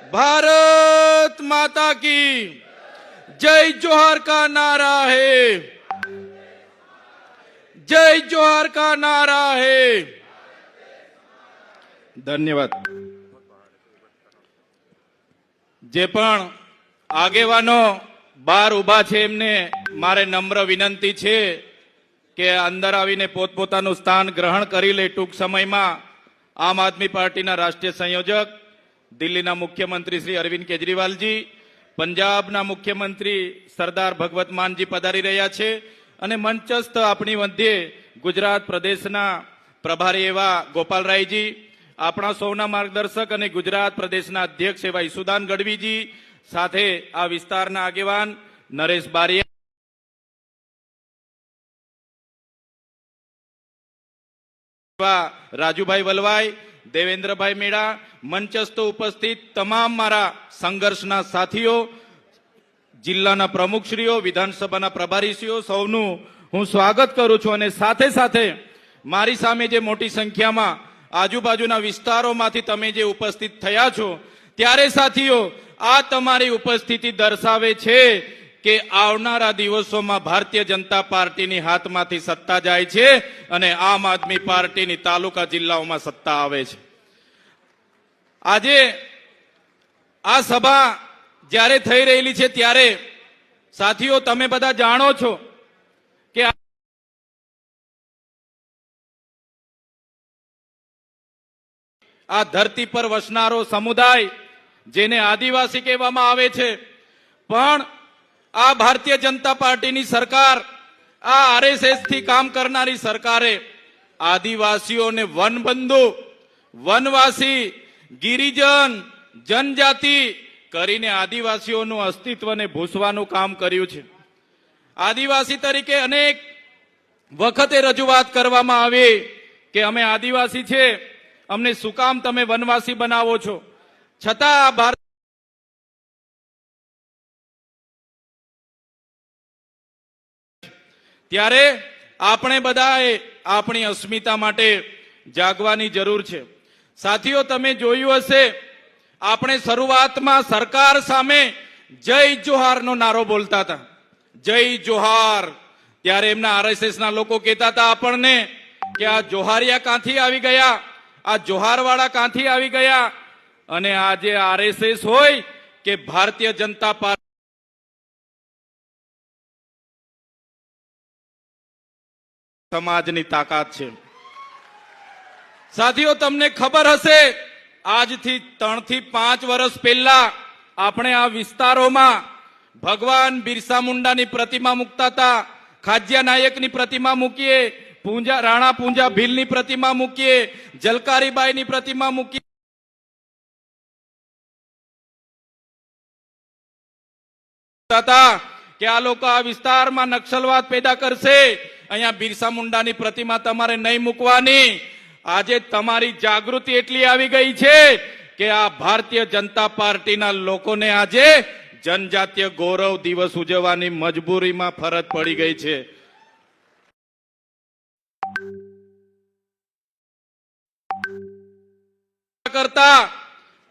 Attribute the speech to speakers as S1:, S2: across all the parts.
S1: भारत माता की जय जोहार का नारा है, जय जोहार का नारा है। धन्यवाद। जे पण આગેવાનો બહાર ઉભા છે એમને મારે નમ્ર વિનંતી છે કે અંદર આવીને પોતપોતાનું સ્થાન ગ્રહણ કરી લે। ટૂંક સમયમાં આમ આદમી પાર્ટીના રાષ્ટ્રીય સંયોજક, દિલ્હીના મુખ્યમંત્રી શ્રી અરવિંદ કેજરીવાલજી, પંજાબના મુખ્યમંત્રી સરદાર ભગવત માનજી પધારી રહ્યા છે અને મંચસ્થ આપણી મધ્યે ગુજરાત પ્રદેશના પ્રભારી એવા ગોપાલરાયજી, આપણા સૌના માર્ગદર્શક અને ગુજરાત પ્રદેશના અધ્યક્ષ એવા ઈસુદાન ગઢવીજી, સાથે આ વિસ્તારના આગેવાન નરેશ બારિયા, રાજુભાઈ વલવાઈ, દેવેન્દ્રભાઈ મેડા, મંચસ્થ ઉપસ્થિત તમામ મારા સંઘર્ષના સાથીઓ, જિલ્લાના પ્રમુખશ્રીઓ, વિધાનસભાના પ્રભારીશ્રીઓ, સૌનું હું સ્વાગત કરું છું। અને સાથે સાથે મારી સામે જે મોટી સંખ્યામાં આજુબાજુના વિસ્તારોમાંથી તમે જે ઉપસ્થિત થયા છો, ત્યારે સાથીઓ આ તમારી ઉપસ્થિતિ દર્શાવે છે કે આવનારા દિવસોમાં ભારતીય જનતા પાર્ટીની હાથમાંથી સત્તા જાય છે અને આમ આદમી પાર્ટીની તાલુકા જિલ્લાઓમાં સત્તા આવે છે। આજે આ સભા જ્યારે થઈ રહેલી છે ત્યારે સાથીઓ તમે બધા જાણો છો કે આ ધરતી પર વસનારો સમુદાય જેને આદિવાસી કહેવામાં આવે છે, પણ આ ભારતીય જનતા પાર્ટીની સરકાર, આ આરએસએસ થી કામ કરનારી સરકારે આદિવાસીઓને વનબંધુ, વનવાસી, ગિરિજન, જનજાતિ કરીને આદિવાસીઓનું અસ્તિત્વને ભૂસવાનું કામ કર્યું છે। આદિવાસી તરીકે અનેક વખતે રજૂઆત કરવામાં આવી કે અમે આદિવાસી છે, અમને શું કામ તમે વનવાસી બનાવો છો, છતાં ભારત ત્યારે આપણે બધાએ આપણી અસ્મિતા માટે જાગવાની જરૂર છે। સાથીઓ તમે જોયું હશે, આપણે શરૂઆતમાં સરકાર સામે જય જોહારનો નારો બોલતા હતા, જય જોહાર। ત્યારે એમના આરએસએસ ના લોકો કહેતા હતા આપણને કે આ જોહારિયા ક્યાંથી આવી ગયા, આ જોહારવાળા ક્યાંથી આવી ગયા। અને આજે આરએસએસ હોય કે ભારતીય જનતા પાર્ટી સમાજની તાકાત છે। સાથીઓ તમને ખબર હશે, આજથી 3 થી 5 વર્ષ પહેલા આપણે આ વિસ્તારોમાં ભગવાન બિરસા મુંડાની પ્રતિમા મૂકતા હતા, ખાજ્યા નાયકની પ્રતિમા મૂકીએ, રાણા પૂંજા ભીલની પ્રતિમા મૂકીએ, જલકારીબાઈની પ્રતિમા મૂકીએ, કે આ લોકો આ વિસ્તારમાં નક્સલવાદ પેદા કરશે, અહીંયા બિરસા મુંડાની પ્રતિમા તમારે નહીં મૂકવાની। આજે તમારી જાગૃતિ એટલી આવી ગઈ છે કે આ ભારતીય જનતા પાર્ટીના લોકોને આજે જનજાતીય ગૌરવ દિવસ ઉજવવાની મજબૂરીમાં ફરજ પડી ગઈ છે। કરતા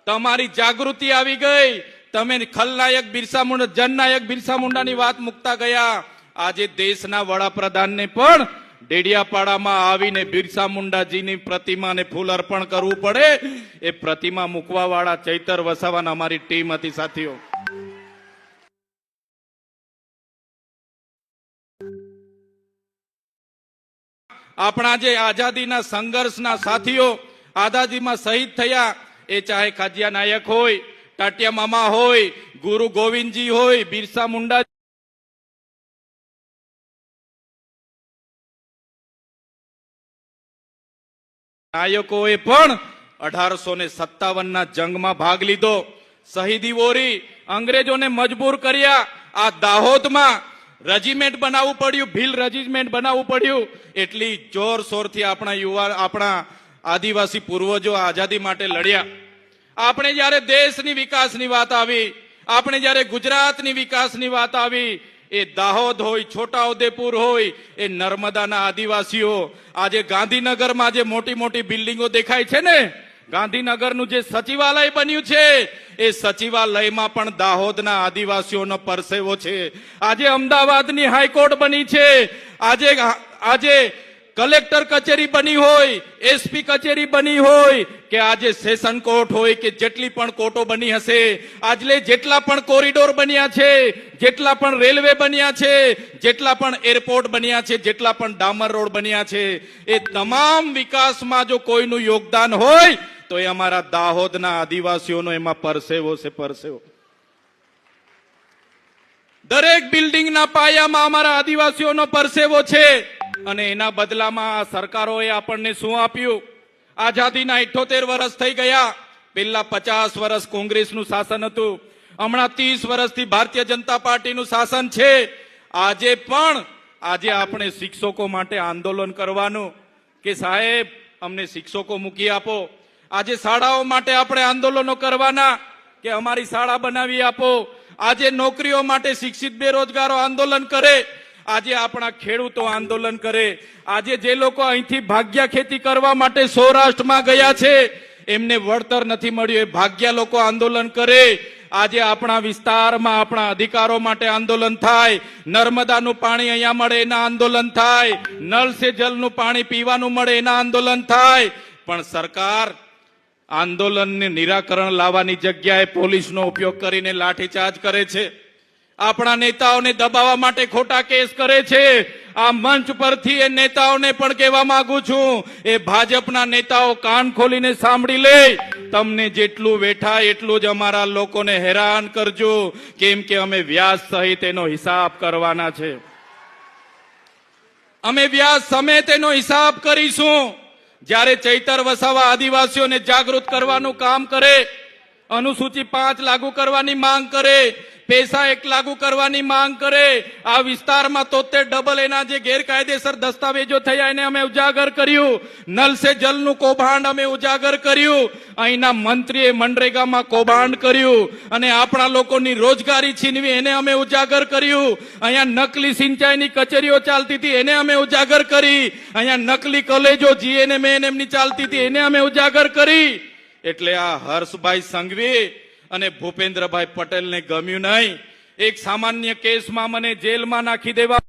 S1: તમારી જાગૃતિ આવી ગઈ, તમે ખલનાયક બિરસા મુંડા, જનનાયક બિરસા મુંડાની વાત મુકતા ગયા। આજે દેશના વડાપ્રધાનને પણ ડેડિયાપાડામાં આવીને બિરસા મુંડાજીની પ્રતિમાને ફૂલ અર્પણ કરવું પડે, એ પ્રતિમા મૂકવા વાળા ચૈતર વસાવાના અમારી ટીમ હતી। સાથીઓ આપણા જે આઝાદીના સંઘર્ષના સાથીઓ આઝાદીમાં શહીદ થયા, એ ચાહે ખાજિયા નાયક હોય, ટાટિયા મામા હોય, ગુરુ ગોવિંદજી હોય, બિરસા મુંડા નાયકોએ પણ 1857ના જંગમાં ભાગ લીધો, શહીદી વોરી, અંગ્રેજોને મજબૂર કર્યા। આ દાહોદમાં રેજિમેન્ટ બનાવવું પડ્યું, ભીલ રેજિમેન્ટ બનાવવું પડ્યું। એટલી જોરશોરથી આપણા આદિવાસી પૂર્વજો આઝાદી માટે લડ્યા। આપણે જ્યારે દેશની વિકાસની વાત આવી, આપણે જ્યારે ગુજરાતની વિકાસની વાત આવી, એ દાહોદ હોય, છોટાઉદેપુર હોય, એ નર્મદાના આદિવાસીઓ આજે ગાંધીનગરમાં જે મોટી મોટી બિલ્ડિંગો દેખાય છે ને, ગાંધીનગરનું જે સચિવાલય બન્યું છે એ સચિવાલયમાં પણ દાહોદના આદિવાસીઓનો પરસેવો છે. આજે અમદાવાદની હાઈકોર્ટ બની છે, આજે કલેક્ટર કચેરી બની હોય, એસપી કચેરી બની હોય કે આજે સેશન કોર્ટ હોય કે જેટલી પણ કોર્ટો બની હશે, આજે જેટલા પણ કોરિડોર બન્યા છે, જેટલા પણ રેલવે બન્યા છે, જેટલા પણ એરપોર્ટ બન્યા છે, જેટલા પણ ડામર રોડ બન્યા છે, એ તમામ વિકાસમાં જો કોઈનું યોગદાન હોય તો એ અમારા દાહોદના આદિવાસીઓનો એમાં પરસેવો છે, પરસેવો. દરેક બિલ્ડિંગના પાયામાં અમારા આદિવાસીઓનો પરસેવો છે. અને એના બદલામાં આ સરકારોએ આપણને શું આપ્યું? આઝાદીના 78 વર્ષ થઈ ગયા. પહેલા 50 વર્ષ કોંગ્રેસનું શાસન હતું, હમણાં 30 વર્ષથી ભારતીય જનતા પાર્ટીનું શાસન છે. આજે આપણે શિક્ષકો માટે આંદોલન કરવાનું કે સાહેબ અમને શિક્ષકો મૂકી આપો. આજે શાળાઓ માટે આપણે આંદોલનો કરવાના કે અમારી શાળા બનાવી આપો. આજે નોકરીઓ માટે શિક્ષિત બેરોજગારો આંદોલન કરે. આજે આપણા ખેડૂતો આંદોલન કરે. આજે જે લોકો અહીંથી ભાગ્યા ખેતી કરવા માટે સૌરાષ્ટ્રમાં ગયા છે એમને વળતર નથી મળ્યું, એ ભાગ્યા લોકો આંદોલન કરે. આજે આપણા વિસ્તારમાં આપણા અધિકારો માટે આંદોલન થાય. નર્મદાનું પાણી અહીંયા મળે એના આંદોલન થાય. નળ સે જલનું પાણી પીવાનું મળે એના આંદોલન થાય. પણ સરકાર આંદોલનને નિરાકરણ લાવવાની જગ્યાએ પોલીસનો ઉપયોગ કરીને લાઠીચાર્જ કરે છે. આપણા નેતાઓને દબાવવા માટે ખોટા કેસ કરે છે. આ મંચ પરથી એ નેતાઓને પણ કહેવા માંગુ છું, એ ભાજપના નેતાઓ કાન ખોલીને સાંભળી લે. તમને જેટલું વેઠાય એટલું જ અમારા લોકોને હેરાન કરજો, કેમ કે અમે વ્યાજ સહિત એનો હિસાબ કરવાના છે. અમે વ્યાજ સમેત એનો હિસાબ કરીશું. જ્યારે ચૈતર વસાવા આદિવાસીઓને જાગૃત કરવાનું કામ કરે, અનુસૂચિ 5 લાગુ કરવાની માંગ કરે, પૈસા 1 લાગુ કરવાની માંગ કરે, આ વિસ્તારમાં 73 એના જે ગેરકાયદેસર દસ્તાવેજો થયા એને અમે ઉજાગર કર્યું. નલ સે જલનું કૌભાંડ અમે ઉજાગર કર્યું. અહીંના મંત્રીએ મનરેગામાં કૌભાંડ કર્યું અને આપણા લોકોની રોજગારી છીનવી એને અમે ઉજાગર કર્યું. અહીંયા નકલી સિંચાઈની કચેરીઓ ચાલતી હતી એને અમે ઉજાગર કરી. અહીંયા નકલી કોલેજો જીએનએમ એમની ચાલતી હતી એને અમે ઉજાગર કરી. એટલે આ હર્ષભાઈ સંઘવી અને ભૂપેન્દ્રભાઈ પટેલને ગમ્યું નહીં. એક સામાન્ય કેસમાં મને જેલમાં નાખી દેવા,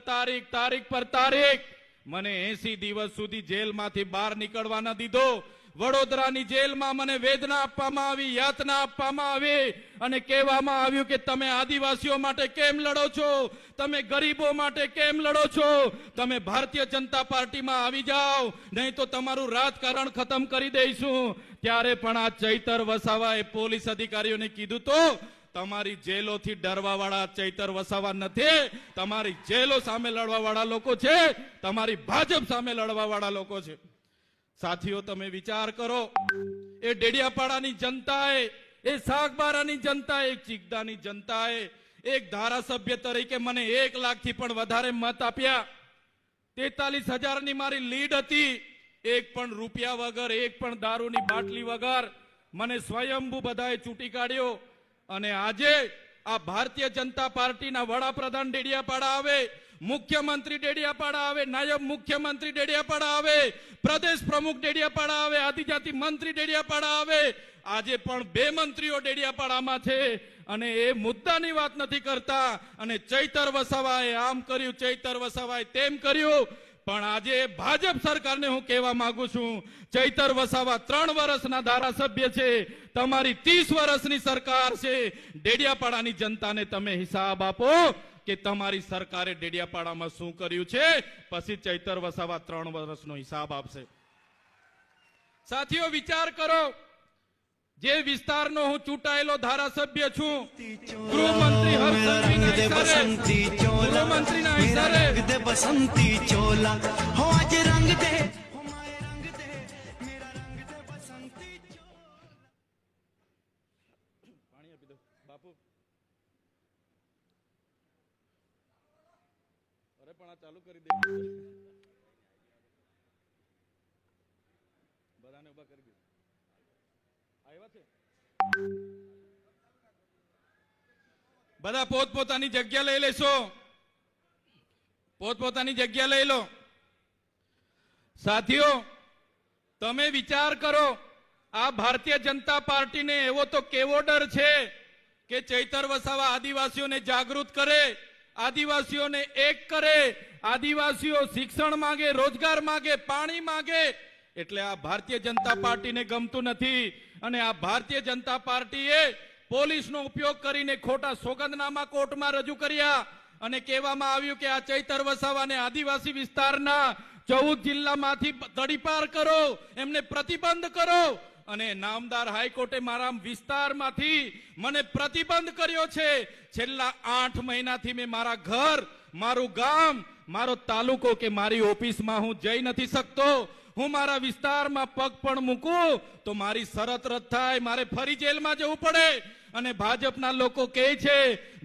S1: તારીખ પર તારીખ મને 80 દિવસ સુધી જેલમાંથી બહાર નીકળવા ન દીધો. વડોદરાની જેલમાં મને વેદના આપવામાં આવી, યાતના આપવામાં આવી અને કહેવામાં આવ્યું કે તમે આદિવાસીઓ માટે કેમ લડો છો, તમે ગરીબો માટે કેમ લડો છો, તમે ભારતીય જનતા પાર્ટીમાં આવી જાઓ, નહીં તો તમારું રાજકારણ ખતમ કરી દઈશું. ત્યારે પણ આ ચૈતર વસાવાએ પોલીસ અધિકારીઓને કીધું તો તમારી જેલોથી ડરવા વાળા ચૈતર વસાવા નથી, તમારી જેલો સામે લડવા વાળા લોકો છે, તમારી ભાજપ સામે લડવા વાળા લોકો છે. સાથીઓ તમે વિચાર કરો, એ ડેડિયાપાડાની જનતાએ, એ સાગબારાની જનતાએ, એક ચીકદાની જનતાએ એક ધારાસભ્ય તરીકે મને 1 લાખથી પણ વધારે મત આપ્યા. 43,000ની મારી લીડ હતી. એક પણ રૂપિયા વગર, એક પણ દારૂની બાટલી વગર મને સ્વયંભૂ બધાએ ચૂંટી કાઢ્યો. અને આજે આ ભારતીય જનતા પાર્ટીના વડાપ્રધાન ડેડિયાપાડા આવે, મુખ્યમંત્રી ડેડિયાપાડા આવે, નાયબ મુખ્યમંત્રી ડેડિયાપાડા આવે, પ્રદેશ પ્રમુખ ડેડિયાપાડા આવે, આદિજાતિ મંત્રી ડેડિયાપાડા આવે. આજે પણ 2 મંત્રીઓ ડેડિયાપાડામાં છે અને એ મુદ્દાની વાત નથી કરતા. અને ચૈતર વસાવાએ આમ કર્યું, ચૈતર વસાવાએ તેમ કર્યું. પણ આજે ભાજપ સરકારને હું કહેવા માંગુ છું, ચૈતર વસાવા 3 વર્ષના ધારાસભ્ય છે, તમારી 30 વર્ષની સરકાર છે. ડેડિયાપાડાની જનતાને તમે હિસાબ આપો કે તમારી સરકારે ડેડિયાપાડામાં શું કર્યું છે, પછી ચૈતર વસાવા 3 વર્ષનો હિસાબ આપશે. સાથીઓ વિચાર કરો, જે વિસ્તારનો હું ચૂંટાયેલો ધારાસભ્ય છું, ગૃહમંત્રી હર્ષ સંઘવીના ઇશારે
S2: बसंती चोला हो आज रंग दे
S1: પાણી આપી દો બાપુ. અરે પણ આ ચાલુ કરી દે, બધાને ઉભા કરી દે. આવ્યા છે બધા પોતપોતાની જગ્યા લઈ લેશો. પોતપોતાની જગ્યા લઈ લો. સાથીઓ, તમે વિચાર કરો, આ ભારતીય જનતા પાર્ટીને એવો તો કેવો ડર છે કે ચૈતર વસાવા આદિવાસીઓને જાગૃત કરે, આદિવાસીઓને એક કરે, આદિવાસીઓ શિક્ષણ માંગે, રોજગાર માંગે, પાણી માંગે. એટલે આ ભારતીય જનતા પાર્ટીને ગમતું નથી. અને આ ભારતીય જનતા પાર્ટીએ પોલીસનો ઉપયોગ કરીને ખોટા સોગંદનામા કોર્ટમાં રજૂ કર્યા અને કહેવામાં આવ્યું કે આ ચૈતર વસાવાને આદિવાસી વિસ્તારના 14 જિલ્લામાંથી તડીપાર કરો, એમને પ્રતિબંધ કરો. અને નામદાર હાઈકોર્ટે મારા વિસ્તારમાંથી મને પ્રતિબંધ કર્યો છે. છેલ્લા 8 મહિનાથી મેં મારા ઘર, મારું ગામ, મારો તાલુકો કે મારી ઓફિસમાં હું જઈ નથી શકતો. હું મારા વિસ્તારમાં પગ પણ મૂકું તો મારી શરત રદ થાય, મારે ફરી જેલમાં જવું પડે. અને ભાજપના લોકો કહે છે,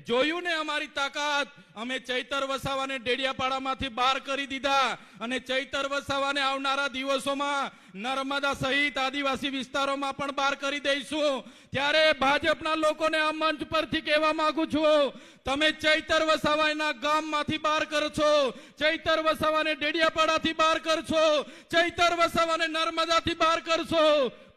S1: જોયું ને અમારી તાકાત, અમે ચૈતર વસાવાને ડેડિયાપાડામાંથી બહાર કરી દીધા અને ચૈતર વસાવાને આવનારા દિવસોમાં નર્મદા સહિત આદિવાસી વિસ્તારોમાં પણ બહાર કરી દઈશું. ત્યારે ભાજપના લોકોને આ મંચ પરથી કહેવા માંગુ છું, તમે ચૈતર વસાવાના ગામમાંથી બહાર કરશો, ચૈતર વસાવાને ડેડિયાપાડાથી બહાર કરશો, ચૈતર વસાવાને નર્મદાથી બહાર કરશો,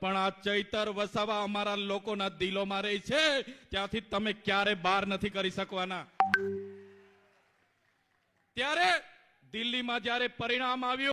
S1: પણ આ ચૈતર વસાવા અમારા લોકોના દિલોમાં રહે છે, ત્યાંથી તમે ક્યારે બહાર નથી કરી શકવાના. ત્યારે દિલ્હીમાં જ્યારે પરિણામ આવ્યું